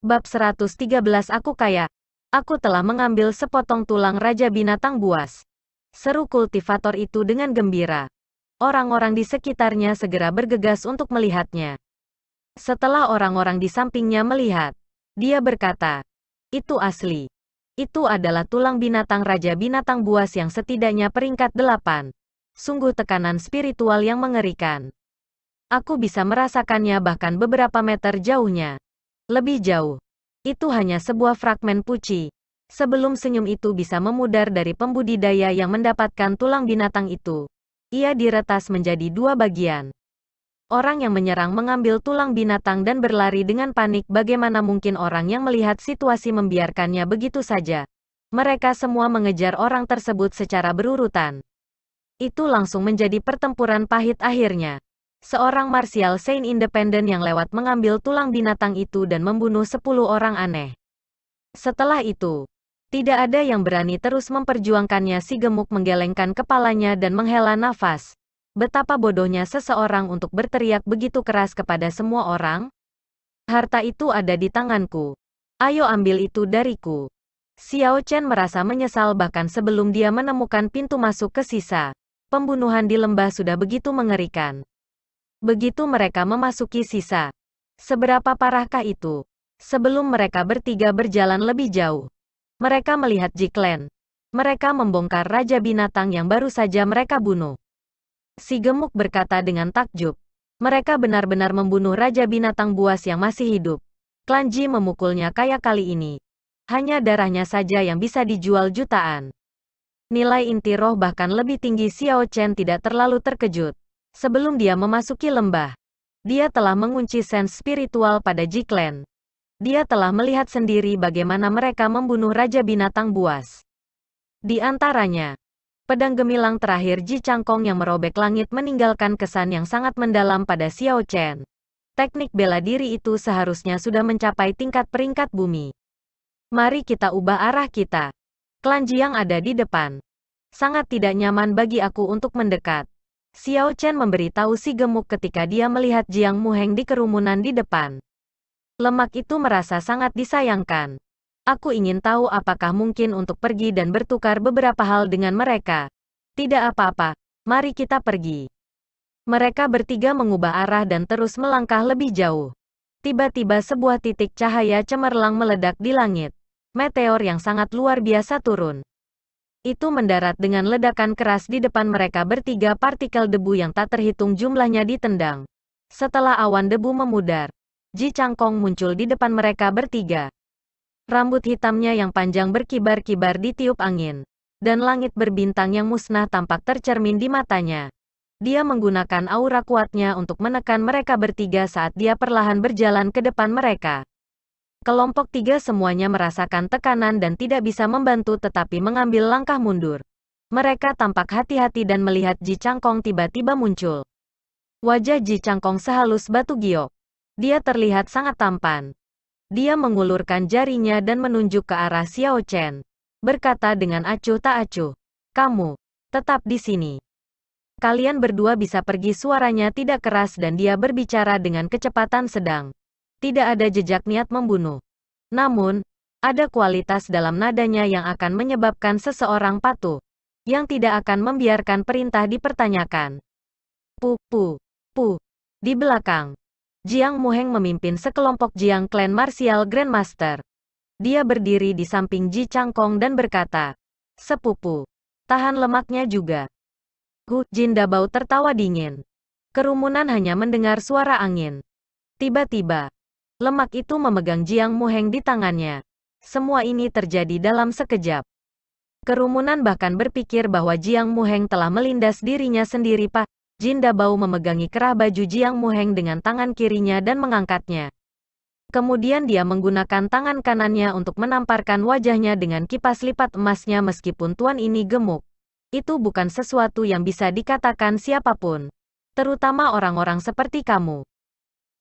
Bab 113 Aku kaya. Aku telah mengambil sepotong tulang Raja Binatang Buas. Seru kultivator itu dengan gembira. Orang-orang di sekitarnya segera bergegas untuk melihatnya. Setelah orang-orang di sampingnya melihat, dia berkata, "Itu asli. Itu adalah tulang binatang Raja Binatang Buas yang setidaknya peringkat 8. Sungguh tekanan spiritual yang mengerikan. Aku bisa merasakannya bahkan beberapa meter jauhnya. Lebih jauh. Itu hanya sebuah fragmen puci. Sebelum senyum itu bisa memudar dari pembudidaya yang mendapatkan tulang binatang itu, ia diretas menjadi 2 bagian. Orang yang menyerang mengambil tulang binatang dan berlari dengan panik. Bagaimana mungkin orang yang melihat situasi membiarkannya begitu saja? Mereka semua mengejar orang tersebut secara berurutan. Itu langsung menjadi pertempuran pahit akhirnya. Seorang martial saint independen yang lewat mengambil tulang binatang itu dan membunuh 10 orang aneh. Setelah itu, tidak ada yang berani terus memperjuangkannya. Si gemuk menggelengkan kepalanya dan menghela nafas. Betapa bodohnya seseorang untuk berteriak begitu keras kepada semua orang. Harta itu ada di tanganku. Ayo ambil itu dariku. Xiao Chen merasa menyesal bahkan sebelum dia menemukan pintu masuk ke sisa. Pembunuhan di lembah sudah begitu mengerikan. Begitu mereka memasuki sisa. Seberapa parahkah itu? Sebelum mereka bertiga berjalan lebih jauh, mereka melihat Jiklen. Mereka membongkar Raja Binatang yang baru saja mereka bunuh. Si gemuk berkata dengan takjub. Mereka benar-benar membunuh Raja Binatang Buas yang masih hidup. Klan Ji memukulnya kayak kali ini. Hanya darahnya saja yang bisa dijual jutaan. Nilai inti roh bahkan lebih tinggi. Xiao Chen tidak terlalu terkejut. Sebelum dia memasuki lembah, dia telah mengunci sense spiritual pada Jiklen. Dia telah melihat sendiri bagaimana mereka membunuh Raja Binatang Buas. Di antaranya, pedang gemilang terakhir Ji Cangkong yang merobek langit meninggalkan kesan yang sangat mendalam pada Xiao Chen. Teknik bela diri itu seharusnya sudah mencapai tingkat peringkat bumi. Mari kita ubah arah kita. Klan Jiang ada di depan. Sangat tidak nyaman bagi aku untuk mendekat. Xiao Chen memberitahu si gemuk ketika dia melihat Jiang Muheng di kerumunan di depan. Lemak itu merasa sangat disayangkan. Aku ingin tahu apakah mungkin untuk pergi dan bertukar beberapa hal dengan mereka. Tidak apa-apa, mari kita pergi. Mereka bertiga mengubah arah dan terus melangkah lebih jauh. Tiba-tiba sebuah titik cahaya cemerlang meledak di langit. Meteor yang sangat luar biasa turun. Itu mendarat dengan ledakan keras di depan mereka bertiga. Partikel debu yang tak terhitung jumlahnya ditendang. Setelah awan debu memudar, Ji Cangkong muncul di depan mereka bertiga. Rambut hitamnya yang panjang berkibar-kibar ditiup angin, dan langit berbintang yang musnah tampak tercermin di matanya. Dia menggunakan aura kuatnya untuk menekan mereka bertiga saat dia perlahan berjalan ke depan mereka. Kelompok 3 semuanya merasakan tekanan dan tidak bisa membantu tetapi mengambil langkah mundur. Mereka tampak hati-hati dan melihat Ji Cangkong tiba-tiba muncul. Wajah Ji Cangkong sehalus batu giok. Dia terlihat sangat tampan. Dia mengulurkan jarinya dan menunjuk ke arah Xiao Chen. Berkata dengan acuh tak acuh, "Kamu tetap di sini. Kalian berdua bisa pergi." Suaranya tidak keras dan dia berbicara dengan kecepatan sedang. Tidak ada jejak niat membunuh. Namun, ada kualitas dalam nadanya yang akan menyebabkan seseorang patuh. Yang tidak akan membiarkan perintah dipertanyakan. Pu. Di belakang, Jiang Muheng memimpin sekelompok Jiang Clan Martial Grandmaster. Dia berdiri di samping Ji Cangkong dan berkata, "Sepupu, tahan lemaknya juga." Jin Dabao tertawa dingin. Kerumunan hanya mendengar suara angin. Tiba-tiba, lemak itu memegang Jiang Muheng di tangannya. Semua ini terjadi dalam sekejap. Kerumunan bahkan berpikir bahwa Jiang Muheng telah melindas dirinya sendiri. Pak Jin Dabao memegangi kerah baju Jiang Muheng dengan tangan kirinya dan mengangkatnya. Kemudian dia menggunakan tangan kanannya untuk menamparkan wajahnya dengan kipas lipat emasnya. Meskipun tuan ini gemuk, itu bukan sesuatu yang bisa dikatakan siapapun. Terutama orang-orang seperti kamu.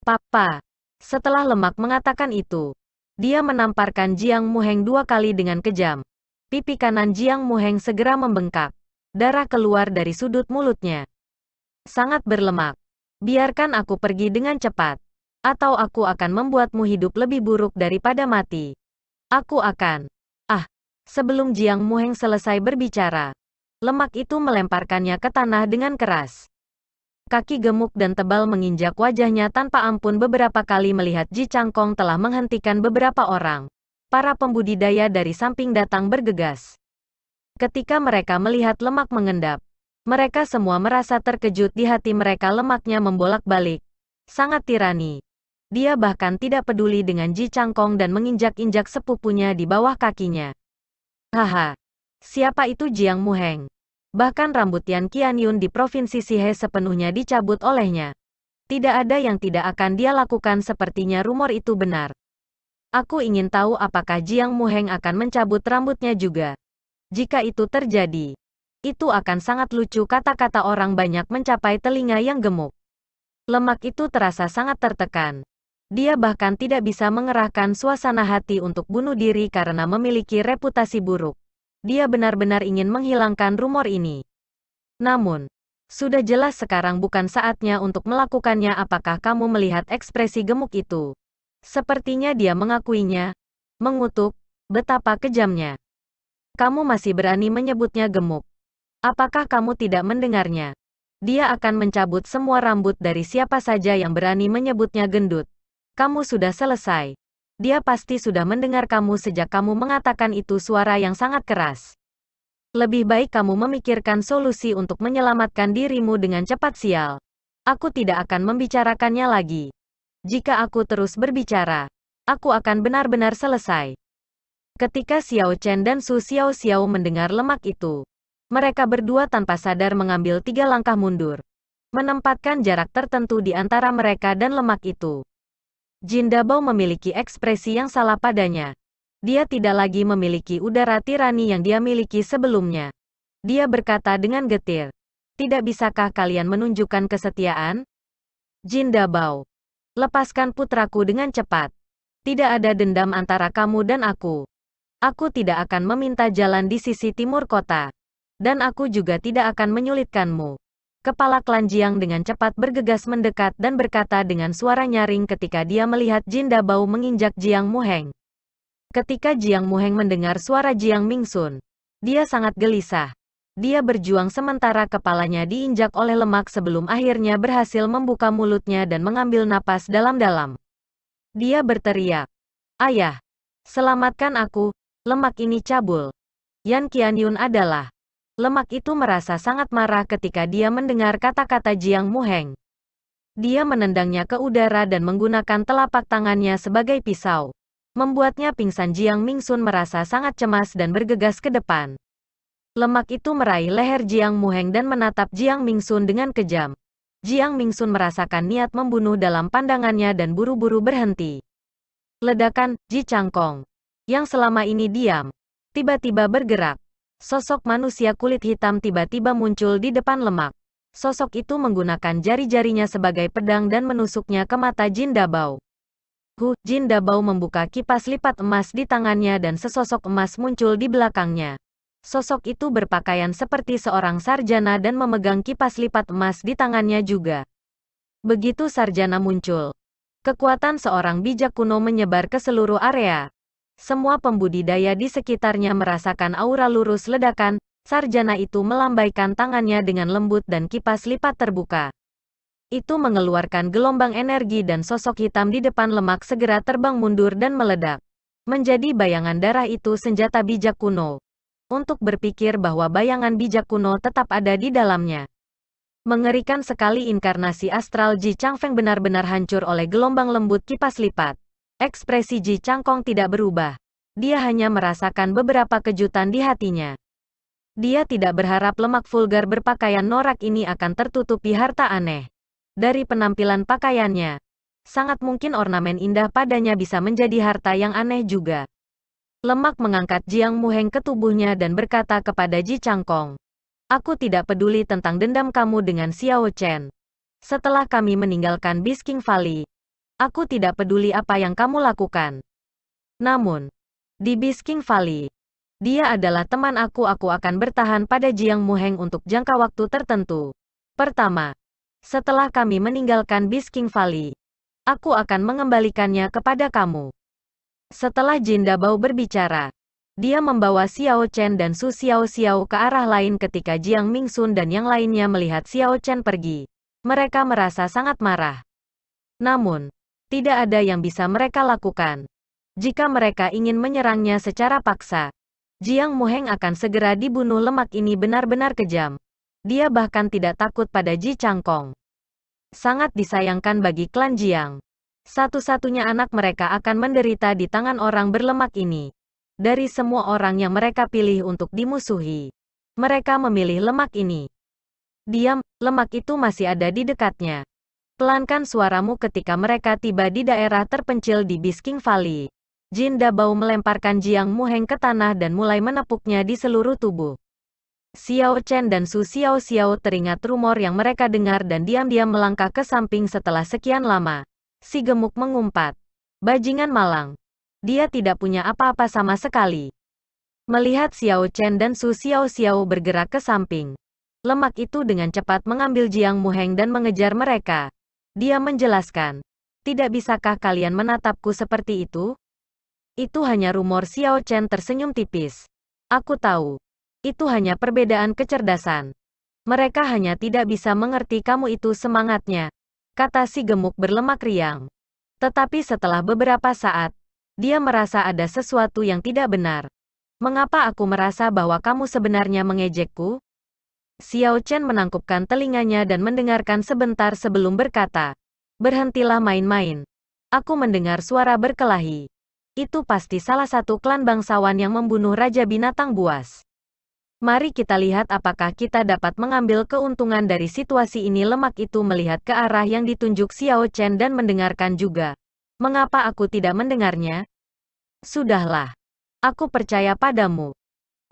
Papa. Setelah lemak mengatakan itu, dia menamparkan Jiang Muheng 2 kali dengan kejam. Pipi kanan Jiang Muheng segera membengkak. Darah keluar dari sudut mulutnya. Sangat berlemak. Biarkan aku pergi dengan cepat. Atau aku akan membuatmu hidup lebih buruk daripada mati. Aku akan... Ah, sebelum Jiang Muheng selesai berbicara, lemak itu melemparkannya ke tanah dengan keras. Kaki gemuk dan tebal menginjak wajahnya tanpa ampun beberapa kali melihat Ji Changkong telah menghentikan beberapa orang. Para pembudidaya dari samping datang bergegas. Ketika mereka melihat lemak mengendap, mereka semua merasa terkejut di hati mereka. Lemaknya membolak-balik. Sangat tirani. Dia bahkan tidak peduli dengan Ji Changkong dan menginjak-injak sepupunya di bawah kakinya. Haha. Siapa itu Jiang Muheng? Bahkan rambut Yan Qianyun di Provinsi Sihe sepenuhnya dicabut olehnya. Tidak ada yang tidak akan dia lakukan. Sepertinya rumor itu benar. Aku ingin tahu apakah Jiang Muheng akan mencabut rambutnya juga. Jika itu terjadi, itu akan sangat lucu. Kata-kata orang banyak mencapai telinga yang gemuk. Lemak itu terasa sangat tertekan. Dia bahkan tidak bisa mengerahkan suasana hati untuk bunuh diri karena memiliki reputasi buruk. Dia benar-benar ingin menghilangkan rumor ini. Namun, sudah jelas sekarang bukan saatnya untuk melakukannya. Apakah kamu melihat ekspresi gemuk itu? Sepertinya dia mengakuinya. Mengutuk, betapa kejamnya. Kamu masih berani menyebutnya gemuk. Apakah kamu tidak mendengarnya? Dia akan mencabut semua rambut dari siapa saja yang berani menyebutnya gendut. Kamu sudah selesai. Dia pasti sudah mendengar kamu sejak kamu mengatakan itu. Suara yang sangat keras. Lebih baik kamu memikirkan solusi untuk menyelamatkan dirimu dengan cepat. Sial. Aku tidak akan membicarakannya lagi. Jika aku terus berbicara, aku akan benar-benar selesai. Ketika Xiao Chen dan Su Xiao Xiao mendengar lemak itu, mereka berdua tanpa sadar mengambil 3 langkah mundur. Menempatkan jarak tertentu di antara mereka dan lemak itu. Jin Dabao memiliki ekspresi yang salah padanya. Dia tidak lagi memiliki udara tirani yang dia miliki sebelumnya. Dia berkata dengan getir, "Tidak bisakah kalian menunjukkan kesetiaan? Jin Dabao, lepaskan putraku dengan cepat. Tidak ada dendam antara kamu dan aku. Aku tidak akan meminta jalan di sisi timur kota. Dan aku juga tidak akan menyulitkanmu." Kepala klan Jiang dengan cepat bergegas mendekat dan berkata dengan suara nyaring ketika dia melihat Jin Dabao menginjak Jiang Muheng. Ketika Jiang Muheng mendengar suara Jiang Mingsun, dia sangat gelisah. Dia berjuang sementara kepalanya diinjak oleh lemak sebelum akhirnya berhasil membuka mulutnya dan mengambil napas dalam-dalam. Dia berteriak, "Ayah, selamatkan aku, lemak ini cabul." Yan Qianyun adalah... Lemak itu merasa sangat marah ketika dia mendengar kata-kata Jiang Muheng. Dia menendangnya ke udara dan menggunakan telapak tangannya sebagai pisau. Membuatnya pingsan. Jiang Mingsun merasa sangat cemas dan bergegas ke depan. Lemak itu meraih leher Jiang Muheng dan menatap Jiang Mingsun dengan kejam. Jiang Mingsun merasakan niat membunuh dalam pandangannya dan buru-buru berhenti. Ledakan, Ji Changkong, yang selama ini diam, tiba-tiba bergerak. Sosok manusia kulit hitam tiba-tiba muncul di depan lemak. Sosok itu menggunakan jari-jarinya sebagai pedang dan menusuknya ke mata Jin Dabao. Jin Dabao membuka kipas lipat emas di tangannya dan sesosok emas muncul di belakangnya. Sosok itu berpakaian seperti seorang sarjana dan memegang kipas lipat emas di tangannya juga. Begitu sarjana muncul, kekuatan seorang bijak kuno menyebar ke seluruh area. Semua pembudidaya di sekitarnya merasakan aura lurus ledakan. Sarjana itu melambaikan tangannya dengan lembut dan kipas lipat terbuka. Itu mengeluarkan gelombang energi dan sosok hitam di depan lemak segera terbang mundur dan meledak. Menjadi bayangan darah itu senjata bijak kuno. Untuk berpikir bahwa bayangan bijak kuno tetap ada di dalamnya. Mengerikan sekali. Inkarnasi astral Ji Changfeng benar-benar hancur oleh gelombang lembut kipas lipat. Ekspresi Ji Changkong tidak berubah. Dia hanya merasakan beberapa kejutan di hatinya. Dia tidak berharap lemak vulgar berpakaian norak ini akan tertutupi harta aneh. Dari penampilan pakaiannya, sangat mungkin ornamen indah padanya bisa menjadi harta yang aneh juga. Lemak mengangkat Jiang Muheng ke tubuhnya dan berkata kepada Ji Changkong, "Aku tidak peduli tentang dendam kamu dengan Xiao Chen. Setelah kami meninggalkan Bisking Valley, aku tidak peduli apa yang kamu lakukan. Namun, di Bisking Valley, dia adalah teman aku. Aku akan bertahan pada Jiang Muheng untuk jangka waktu tertentu. Pertama, setelah kami meninggalkan Bisking Valley, Aku akan mengembalikannya kepada kamu. Setelah Jin Dabao berbicara, dia membawa Xiao Chen dan Su Xiao Xiao ke arah lain ketika Jiang Mingsun dan yang lainnya melihat Xiao Chen pergi. Mereka merasa sangat marah. Namun, tidak ada yang bisa mereka lakukan. Jika mereka ingin menyerangnya secara paksa, Jiang Muheng akan segera dibunuh. Lemak ini benar-benar kejam. Dia bahkan tidak takut pada Ji Changkong. Sangat disayangkan bagi klan Jiang. Satu-satunya anak mereka akan menderita di tangan orang berlemak ini. Dari semua orang yang mereka pilih untuk dimusuhi, mereka memilih lemak ini. Diam, lemak itu masih ada di dekatnya. Pelankan suaramu ketika mereka tiba di daerah terpencil di Bisking Valley. Jin Dabao melemparkan Jiang Muheng ke tanah dan mulai menepuknya di seluruh tubuh. Xiao Chen dan Su Xiao Xiao teringat rumor yang mereka dengar dan diam-diam melangkah ke samping setelah sekian lama. Si gemuk mengumpat. Bajingan malang. Dia tidak punya apa-apa sama sekali. Melihat Xiao Chen dan Su Xiao Xiao bergerak ke samping, lemak itu dengan cepat mengambil Jiang Muheng dan mengejar mereka. Dia menjelaskan. Tidak bisakah kalian menatapku seperti itu? Itu hanya rumor. Xiao Chen tersenyum tipis. Aku tahu. Itu hanya perbedaan kecerdasan. Mereka hanya tidak bisa mengerti kamu itu semangatnya, kata si gemuk berlemak riang. Tetapi setelah beberapa saat, dia merasa ada sesuatu yang tidak benar. Mengapa aku merasa bahwa kamu sebenarnya mengejekku? Xiao Chen menangkupkan telinganya dan mendengarkan sebentar sebelum berkata, berhentilah main-main. Aku mendengar suara berkelahi. Itu pasti salah satu klan bangsawan yang membunuh Raja Binatang Buas. Mari kita lihat apakah kita dapat mengambil keuntungan dari situasi ini. Lemak itu melihat ke arah yang ditunjuk Xiao Chen dan mendengarkan juga. Mengapa aku tidak mendengarnya? Sudahlah. Aku percaya padamu.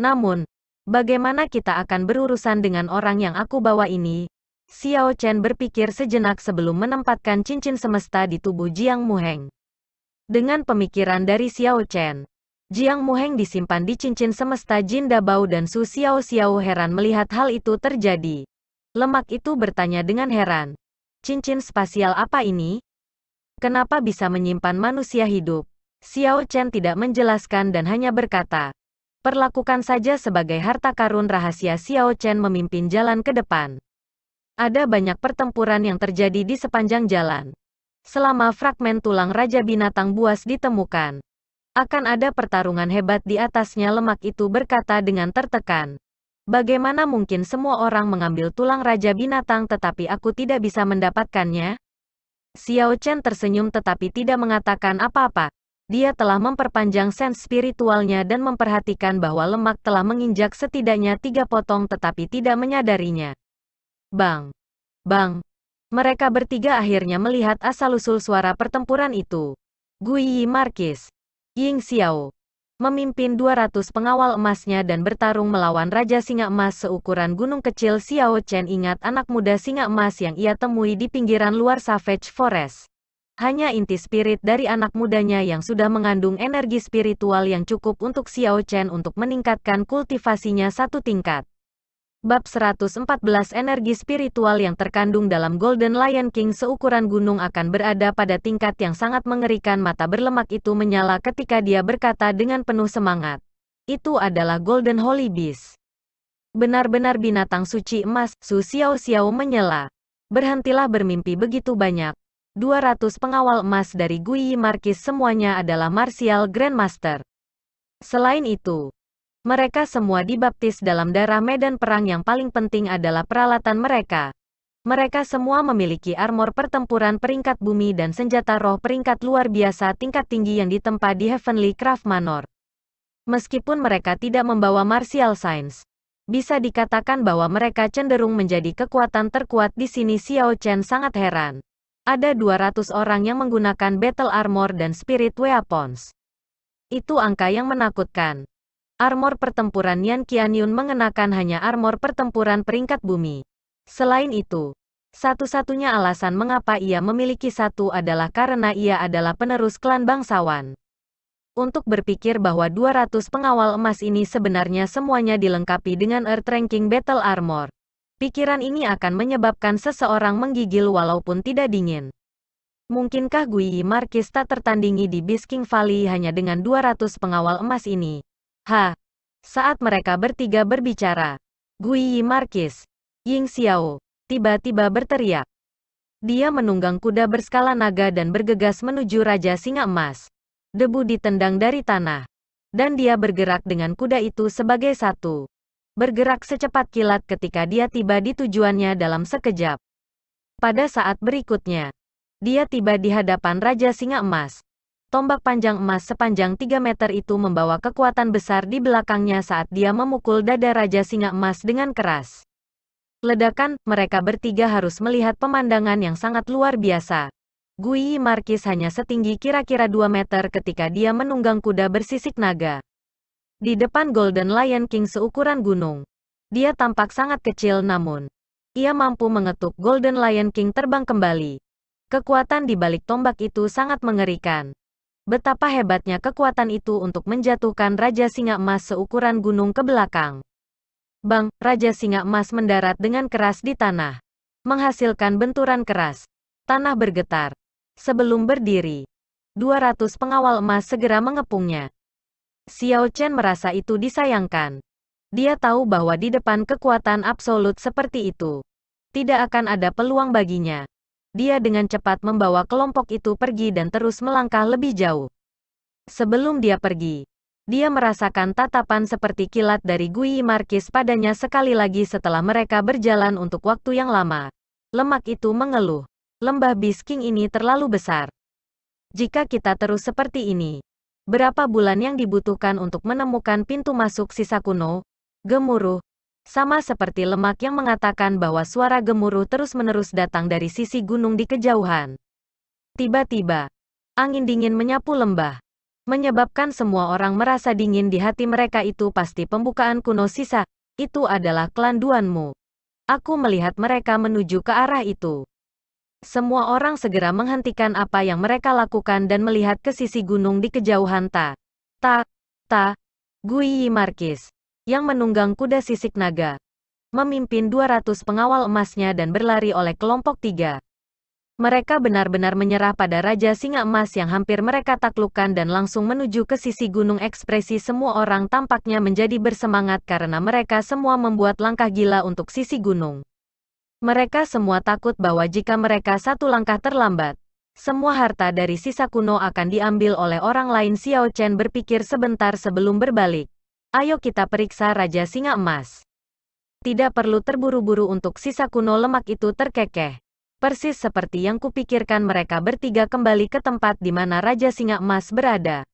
Namun, bagaimana kita akan berurusan dengan orang yang aku bawa ini? Xiao Chen berpikir sejenak sebelum menempatkan cincin semesta di tubuh Jiang Muheng. Dengan pemikiran dari Xiao Chen, Jiang Muheng disimpan di cincin semesta. Jin Dabao dan Su Xiao Xiao heran melihat hal itu terjadi. Lemak itu bertanya dengan heran. Cincin spasial apa ini? Kenapa bisa menyimpan manusia hidup? Xiao Chen tidak menjelaskan dan hanya berkata, perlakukan saja sebagai harta karun rahasia. Xiao Chen memimpin jalan ke depan. Ada banyak pertempuran yang terjadi di sepanjang jalan. Selama fragmen tulang Raja Binatang Buas ditemukan, akan ada pertarungan hebat di atasnya. Lemak itu berkata dengan tertekan. Bagaimana mungkin semua orang mengambil tulang Raja Binatang tetapi aku tidak bisa mendapatkannya? Xiao Chen tersenyum tetapi tidak mengatakan apa-apa. Dia telah memperpanjang sense spiritualnya dan memperhatikan bahwa lemak telah menginjak setidaknya 3 potong tetapi tidak menyadarinya. Bang! Bang! Mereka bertiga akhirnya melihat asal-usul suara pertempuran itu. Guiyi Markis Ying Xiao memimpin 200 pengawal emasnya dan bertarung melawan Raja Singa Emas seukuran gunung kecil. Xiao Chen ingat anak muda singa emas yang ia temui di pinggiran luar Savage Forest. Hanya inti spirit dari anak mudanya yang sudah mengandung energi spiritual yang cukup untuk Xiao Chen untuk meningkatkan kultivasinya 1 tingkat. Bab 114 energi spiritual yang terkandung dalam Golden Lion King seukuran gunung akan berada pada tingkat yang sangat mengerikan. Mata berlemak itu menyala ketika dia berkata dengan penuh semangat. Itu adalah Golden Holy Beast. Benar-benar binatang suci emas. Su Xiao Xiao menyela. Berhentilah bermimpi begitu banyak. 200 pengawal emas dari Guiyi Markis semuanya adalah Martial Grandmaster. Selain itu, mereka semua dibaptis dalam darah medan perang. Yang paling penting adalah peralatan mereka. Mereka semua memiliki armor pertempuran peringkat bumi dan senjata roh peringkat luar biasa tingkat tinggi yang ditempa di Heavenly Craft Manor. Meskipun mereka tidak membawa martial science, bisa dikatakan bahwa mereka cenderung menjadi kekuatan terkuat di sini. Xiao Chen sangat heran. Ada 200 orang yang menggunakan battle armor dan spirit weapons. Itu angka yang menakutkan. Armor pertempuran Yan Qianyun mengenakan hanya armor pertempuran peringkat bumi. Selain itu, satu-satunya alasan mengapa ia memiliki satu adalah karena ia adalah penerus klan bangsawan. Untuk berpikir bahwa 200 pengawal emas ini sebenarnya semuanya dilengkapi dengan Earth Ranking Battle Armor, pikiran ini akan menyebabkan seseorang menggigil walaupun tidak dingin. Mungkinkah Guyi Markis tak tertandingi di Beast King Valley hanya dengan 200 pengawal emas ini? Saat mereka bertiga berbicara, Guyi Markis, Ying Xiao, tiba-tiba berteriak. Dia menunggang kuda berskala naga dan bergegas menuju Raja Singa Emas. Debu ditendang dari tanah. Dan dia bergerak dengan kuda itu sebagai satu. Bergerak secepat kilat ketika dia tiba di tujuannya dalam sekejap. Pada saat berikutnya, dia tiba di hadapan Raja Singa Emas. Tombak panjang emas sepanjang 3 meter itu membawa kekuatan besar di belakangnya saat dia memukul dada Raja Singa Emas dengan keras. Ledakan, mereka bertiga harus melihat pemandangan yang sangat luar biasa. Guyi Markis hanya setinggi kira-kira 2 meter ketika dia menunggang kuda bersisik naga. Di depan Golden Lion King seukuran gunung. Dia tampak sangat kecil namun, ia mampu mengetuk Golden Lion King terbang kembali. Kekuatan di balik tombak itu sangat mengerikan. Betapa hebatnya kekuatan itu untuk menjatuhkan Raja Singa Emas seukuran gunung ke belakang. Bang, Raja Singa Emas mendarat dengan keras di tanah. Menghasilkan benturan keras. Tanah bergetar. Sebelum berdiri, 200 pengawal emas segera mengepungnya. Xiao Chen merasa itu disayangkan. Dia tahu bahwa di depan kekuatan absolut seperti itu, tidak akan ada peluang baginya. Dia dengan cepat membawa kelompok itu pergi dan terus melangkah lebih jauh. Sebelum dia pergi, dia merasakan tatapan seperti kilat dari Guyi Markis padanya sekali lagi setelah mereka berjalan untuk waktu yang lama. Lemak itu mengeluh. Lembah Beast King ini terlalu besar. Jika kita terus seperti ini, berapa bulan yang dibutuhkan untuk menemukan pintu masuk sisa kuno? Gemuruh. Sama seperti lemak yang mengatakan bahwa suara gemuruh terus-menerus datang dari sisi gunung di kejauhan. Tiba-tiba, angin dingin menyapu lembah. Menyebabkan semua orang merasa dingin di hati mereka. Itu pasti pembukaan kuno sisa. Itu adalah klan Duanmu. Aku melihat mereka menuju ke arah itu. Semua orang segera menghentikan apa yang mereka lakukan dan melihat ke sisi gunung di kejauhan. Guyi Markis, yang menunggang kuda sisik naga, memimpin 200 pengawal emasnya dan berlari oleh kelompok 3. Mereka benar-benar menyerah pada Raja Singa Emas yang hampir mereka taklukkan dan langsung menuju ke sisi gunung. Ekspresi semua orang tampaknya menjadi bersemangat karena mereka semua membuat langkah gila untuk sisi gunung. Mereka semua takut bahwa jika mereka satu langkah terlambat, semua harta dari sisa kuno akan diambil oleh orang lain. Xiao Chen berpikir sebentar sebelum berbalik. Ayo kita periksa Raja Singa Emas. Tidak perlu terburu-buru untuk sisa kuno. Lemak itu terkekeh. Persis seperti yang kupikirkan. Mereka bertiga kembali ke tempat di mana Raja Singa Emas berada.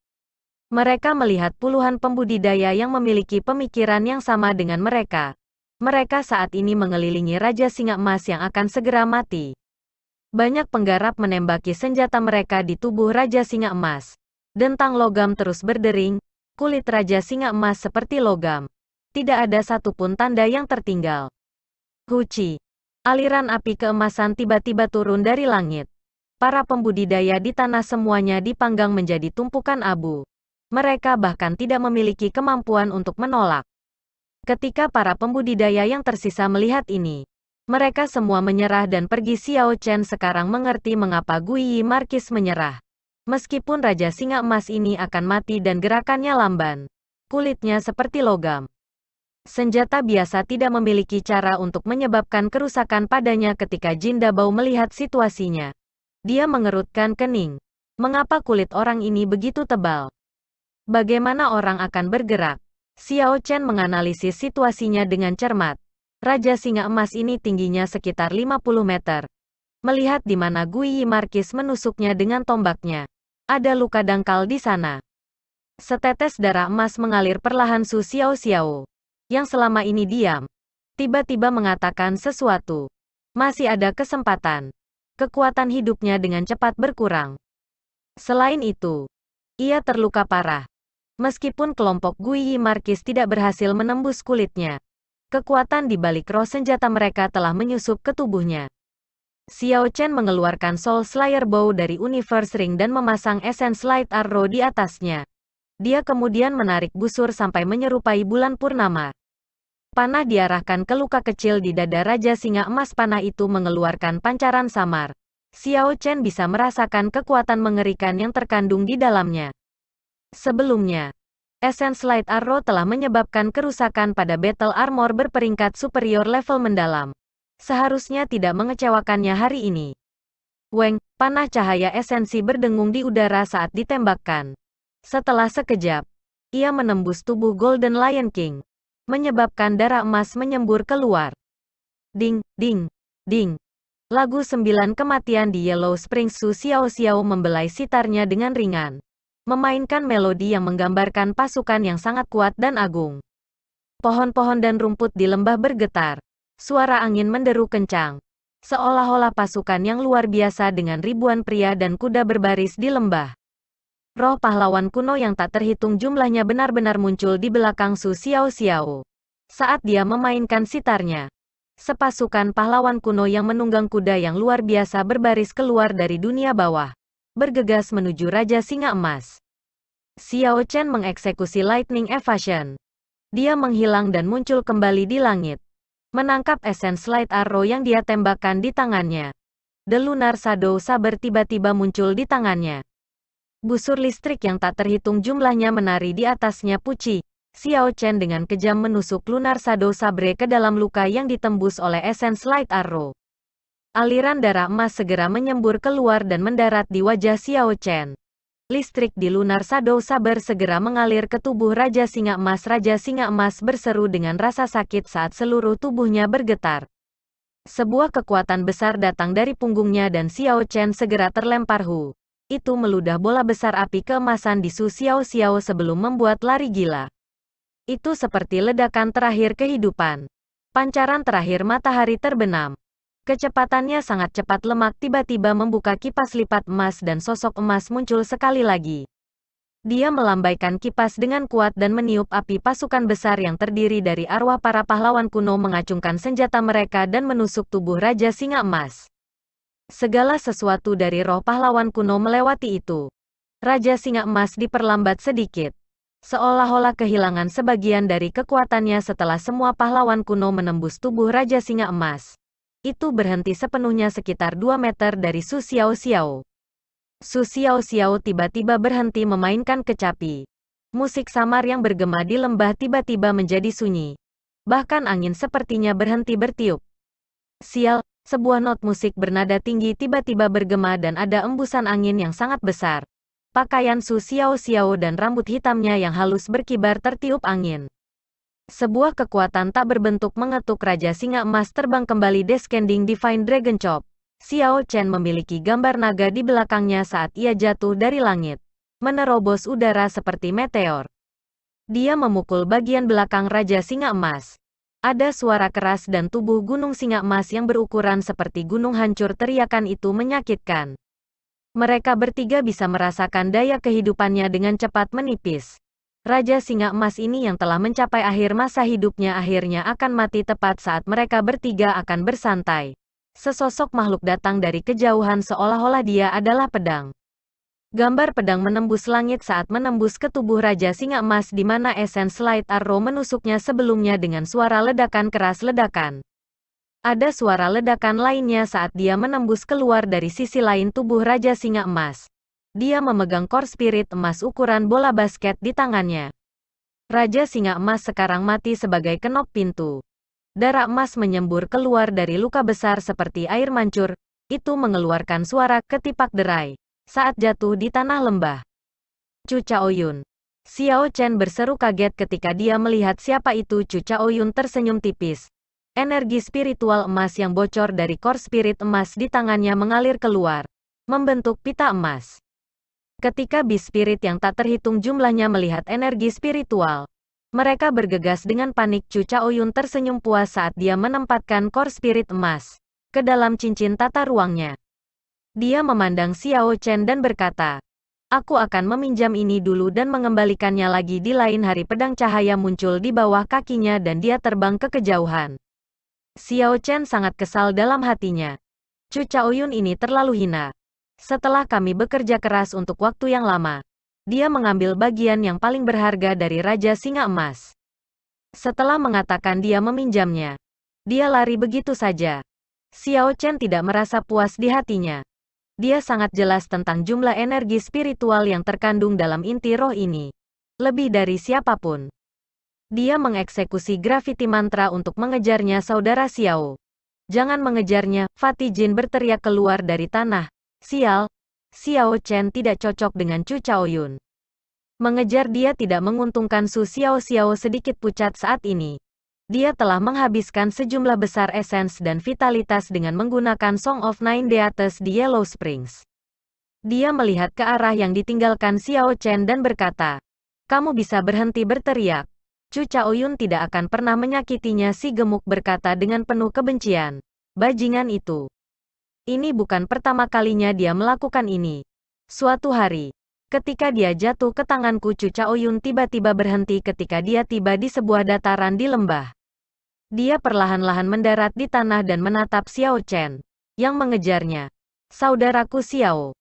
Mereka melihat puluhan pembudidaya yang memiliki pemikiran yang sama dengan mereka. Mereka saat ini mengelilingi Raja Singa Emas yang akan segera mati. Banyak penggarap menembaki senjata mereka di tubuh Raja Singa Emas. Dentang logam terus berdering. Kulit Raja Singa Emas seperti logam. Tidak ada satupun tanda yang tertinggal. Huci. Aliran api keemasan tiba-tiba turun dari langit. Para pembudidaya di tanah semuanya dipanggang menjadi tumpukan abu. Mereka bahkan tidak memiliki kemampuan untuk menolak. Ketika para pembudidaya yang tersisa melihat ini, mereka semua menyerah dan pergi. Xiao Chen sekarang mengerti mengapa Guyi Markis menyerah. Meskipun Raja Singa Emas ini akan mati dan gerakannya lamban, kulitnya seperti logam. Senjata biasa tidak memiliki cara untuk menyebabkan kerusakan padanya. Ketika Jin Dabao melihat situasinya, dia mengerutkan kening. Mengapa kulit orang ini begitu tebal? Bagaimana orang akan bergerak? Xiao Chen menganalisis situasinya dengan cermat. Raja Singa Emas ini tingginya sekitar 50 meter. Melihat di mana Guyi Markis menusuknya dengan tombaknya, ada luka dangkal di sana. Setetes darah emas mengalir perlahan. Su Xiao, yang selama ini diam, tiba-tiba mengatakan sesuatu. Masih ada kesempatan. Kekuatan hidupnya dengan cepat berkurang. Selain itu, ia terluka parah. Meskipun kelompok Guyi Markis tidak berhasil menembus kulitnya, kekuatan di balik roh senjata mereka telah menyusup ke tubuhnya. Xiao Chen mengeluarkan Soul Slayer Bow dari Universe Ring dan memasang Essence Light Arrow di atasnya. Dia kemudian menarik busur sampai menyerupai bulan purnama. Panah diarahkan ke luka kecil di dada Raja Singa Emas. Panah itu mengeluarkan pancaran samar. Xiao Chen bisa merasakan kekuatan mengerikan yang terkandung di dalamnya. Sebelumnya, Essence Light Arrow telah menyebabkan kerusakan pada Battle Armor berperingkat superior level mendalam. Seharusnya tidak mengecewakannya hari ini. Weng, panah cahaya esensi berdengung di udara saat ditembakkan. Setelah sekejap, ia menembus tubuh Golden Lion King, menyebabkan darah emas menyembur keluar. Ding, ding, ding. Lagu 9 kematian di Yellow Springs Su Xiao Xiao membelai sitarnya dengan ringan, memainkan melodi yang menggambarkan pasukan yang sangat kuat dan agung. Pohon-pohon dan rumput di lembah bergetar. Suara angin menderu kencang, seolah-olah pasukan yang luar biasa dengan ribuan pria dan kuda berbaris di lembah. Roh pahlawan kuno yang tak terhitung jumlahnya benar-benar muncul di belakang Su Xiao Xiao. Saat dia memainkan sitarnya, sepasukan pahlawan kuno yang menunggang kuda yang luar biasa berbaris keluar dari dunia bawah, bergegas menuju Raja Singa Emas. Xiao Chen mengeksekusi Lightning Evasion. Dia menghilang dan muncul kembali di langit, menangkap Essence Light Arrow yang dia tembakkan di tangannya. The Lunar Shadow Saber tiba-tiba muncul di tangannya. Busur listrik yang tak terhitung jumlahnya menari di atasnya. Puci, Xiao Chen dengan kejam menusuk Lunar Shadow Sabre ke dalam luka yang ditembus oleh Essence Light Arrow. Aliran darah emas segera menyembur keluar dan mendarat di wajah Xiao Chen. Listrik di Lunar Shadow Saber segera mengalir ke tubuh Raja Singa Emas. Raja Singa Emas berseru dengan rasa sakit saat seluruh tubuhnya bergetar. Sebuah kekuatan besar datang dari punggungnya dan Xiao Chen segera terlempar. Itu meludah bola besar api keemasan di Su Xiao Xiao sebelum membuat lari gila. Itu seperti ledakan terakhir kehidupan. Pancaran terakhir matahari terbenam. Kecepatannya sangat cepat. Lemak tiba-tiba membuka kipas lipat emas dan sosok emas muncul sekali lagi. Dia melambaikan kipas dengan kuat dan meniup api. Pasukan besar yang terdiri dari arwah para pahlawan kuno mengacungkan senjata mereka dan menusuk tubuh Raja Singa Emas. Segala sesuatu dari roh pahlawan kuno melewati itu. Raja Singa Emas diperlambat sedikit, seolah-olah kehilangan sebagian dari kekuatannya setelah semua pahlawan kuno menembus tubuh Raja Singa Emas. Itu berhenti sepenuhnya sekitar 2 meter dari Su Xiao Xiao. Su Xiao Xiao tiba-tiba berhenti memainkan kecapi. Musik samar yang bergema di lembah tiba-tiba menjadi sunyi. Bahkan angin sepertinya berhenti bertiup. Sial, sebuah not musik bernada tinggi tiba-tiba bergema dan ada embusan angin yang sangat besar. Pakaian Su Xiao Xiao dan rambut hitamnya yang halus berkibar tertiup angin. Sebuah kekuatan tak berbentuk mengetuk Raja Singa Emas terbang kembali. Descending Divine Dragon Chop. Xiao Chen memiliki gambar naga di belakangnya saat ia jatuh dari langit, menerobos udara seperti meteor. Dia memukul bagian belakang Raja Singa Emas. Ada suara keras dan tubuh Gunung Singa Emas yang berukuran seperti gunung hancur. Teriakan itu menyakitkan. Mereka bertiga bisa merasakan daya kehidupannya dengan cepat menipis. Raja Singa Emas ini yang telah mencapai akhir masa hidupnya akhirnya akan mati tepat saat mereka bertiga akan bersantai. Sesosok makhluk datang dari kejauhan seolah-olah dia adalah pedang. Gambar pedang menembus langit saat menembus ke tubuh Raja Singa Emas di mana Essence Light Arrow menusuknya sebelumnya dengan suara ledakan keras. Ledakan. Ada suara ledakan lainnya saat dia menembus keluar dari sisi lain tubuh Raja Singa Emas. Dia memegang Core Spirit emas ukuran bola basket di tangannya. Raja Singa Emas sekarang mati sebagai kenop pintu. Darah emas menyembur keluar dari luka besar seperti air mancur. Itu mengeluarkan suara ketipak derai saat jatuh di tanah lembah. Chu Chaoyun. Xiao Chen berseru kaget ketika dia melihat siapa itu. Chu Chaoyun tersenyum tipis. Energi spiritual emas yang bocor dari Core Spirit emas di tangannya mengalir keluar, membentuk pita emas. Ketika Beast Spirit yang tak terhitung jumlahnya melihat energi spiritual, mereka bergegas dengan panik. Chu Chaoyun tersenyum puas saat dia menempatkan Core Spirit emas ke dalam cincin tata ruangnya. Dia memandang Xiao Chen dan berkata, "Aku akan meminjam ini dulu dan mengembalikannya lagi di lain hari." Pedang cahaya muncul di bawah kakinya dan dia terbang ke kejauhan. Xiao Chen sangat kesal dalam hatinya. Chu Chaoyun ini terlalu hina. Setelah kami bekerja keras untuk waktu yang lama, dia mengambil bagian yang paling berharga dari Raja Singa Emas. Setelah mengatakan dia meminjamnya, dia lari begitu saja. Xiao Chen tidak merasa puas di hatinya. Dia sangat jelas tentang jumlah energi spiritual yang terkandung dalam inti roh ini. Lebih dari siapapun. Dia mengeksekusi gravity mantra untuk mengejarnya saudara Xiao. Jangan mengejarnya, Fatih Jin berteriak keluar dari tanah. Sial, Xiao Chen tidak cocok dengan Chu Chaoyun. Mengejar dia tidak menguntungkan Su Xiao Xiao sedikit pucat saat ini. Dia telah menghabiskan sejumlah besar esens dan vitalitas dengan menggunakan Song of Nine Deaths di Yellow Springs. Dia melihat ke arah yang ditinggalkan Xiao Chen dan berkata, "Kamu bisa berhenti berteriak." Chu Chaoyun tidak akan pernah menyakitinya, si gemuk berkata dengan penuh kebencian. Bajingan itu. Ini bukan pertama kalinya dia melakukan ini. Suatu hari, ketika dia jatuh ke tanganku, Chu Chaoyun tiba-tiba berhenti ketika dia tiba di sebuah dataran di lembah. Dia perlahan-lahan mendarat di tanah dan menatap Xiao Chen, yang mengejarnya. Saudaraku Xiao,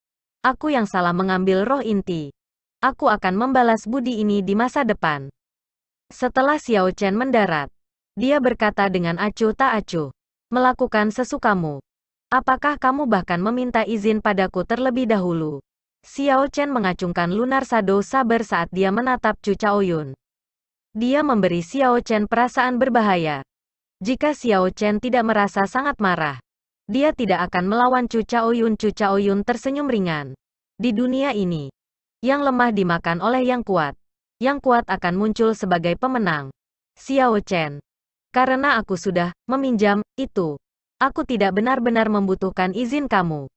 aku yang salah mengambil roh inti. Aku akan membalas budi ini di masa depan. Setelah Xiao Chen mendarat, dia berkata dengan acuh tak acuh, melakukan sesukamu. Apakah kamu bahkan meminta izin padaku terlebih dahulu? Xiao Chen mengacungkan lunar shadow saber saat dia menatap Chu Chaoyun. Dia memberi Xiao Chen perasaan berbahaya. Jika Xiao Chen tidak merasa sangat marah, dia tidak akan melawan Chu Chaoyun. Chu Chaoyun tersenyum ringan. Di dunia ini, yang lemah dimakan oleh yang kuat. Yang kuat akan muncul sebagai pemenang. Xiao Chen. Karena aku sudah meminjam itu, aku tidak benar-benar membutuhkan izin kamu.